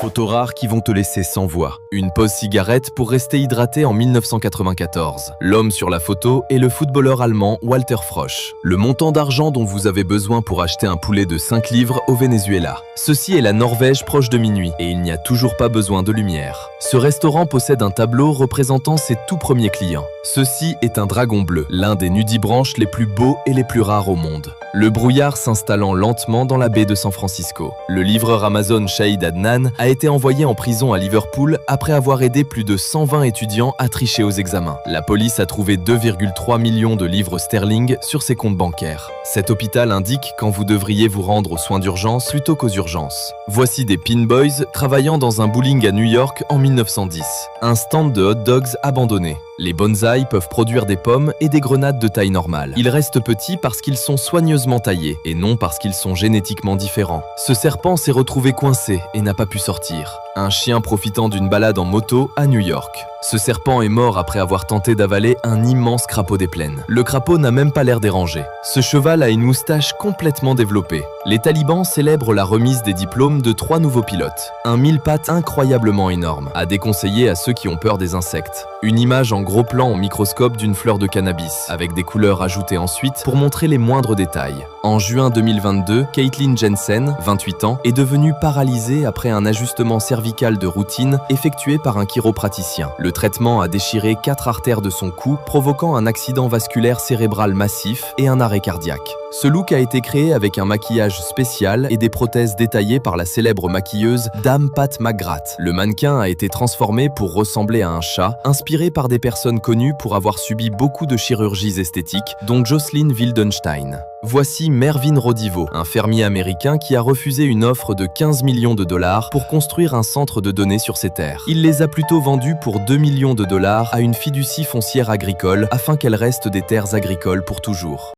Photos rares qui vont te laisser sans voix. Une pause cigarette pour rester hydraté en 1994. L'homme sur la photo est le footballeur allemand Walter Frosch. Le montant d'argent dont vous avez besoin pour acheter un poulet de 5 livres au Venezuela. Ceci est la Norvège proche de minuit et il n'y a toujours pas besoin de lumière. Ce restaurant possède un tableau représentant ses tout premiers clients. Ceci est un dragon bleu, l'un des nudibranches les plus beaux et les plus rares au monde. Le brouillard s'installant lentement dans la baie de San Francisco. Le livreur Amazon Shahid Adnan a été envoyé en prison à Liverpool après avoir aidé plus de 120 étudiants à tricher aux examens. La police a trouvé 2,3 millions de livres sterling sur ses comptes bancaires. Cet hôpital indique quand vous devriez vous rendre aux soins d'urgence plutôt qu'aux urgences. Voici des Pin Boys travaillant dans un bowling à New York en 1910. Un stand de hot dogs abandonné. Les bonsaïs peuvent produire des pommes et des grenades de taille normale. Ils restent petits parce qu'ils sont soigneusement taillés et non parce qu'ils sont génétiquement différents. Ce serpent s'est retrouvé coincé et n'a pas pu sortir. Un chien profitant d'une balade en moto à New York. Ce serpent est mort après avoir tenté d'avaler un immense crapaud des plaines. Le crapaud n'a même pas l'air dérangé. Ce cheval a une moustache complètement développée. Les talibans célèbrent la remise des diplômes de 3 nouveaux pilotes. Un mille-pattes incroyablement énorme, à déconseiller à ceux qui ont peur des insectes. Une image en gros plan au microscope d'une fleur de cannabis, avec des couleurs ajoutées ensuite pour montrer les moindres détails. En juin 2022, Caitlin Jensen, 28 ans, est devenue paralysée après un ajustement cervical de routine effectué par un chiropraticien. Le traitement a déchiré 4 artères de son cou, provoquant un accident vasculaire cérébral massif et un arrêt cardiaque. Ce look a été créé avec un maquillage spécial et des prothèses détaillées par la célèbre maquilleuse Dame Pat McGrath. Le mannequin a été transformé pour ressembler à un chat, inspiré par des personnes connues pour avoir subi beaucoup de chirurgies esthétiques, dont Jocelyn Wildenstein. Voici Mervyn Rodivo, un fermier américain qui a refusé une offre de 15 millions de dollars pour construire un centre de données sur ses terres. Il les a plutôt vendus pour 2 millions de dollars à une fiducie foncière agricole afin qu'elles restent des terres agricoles pour toujours.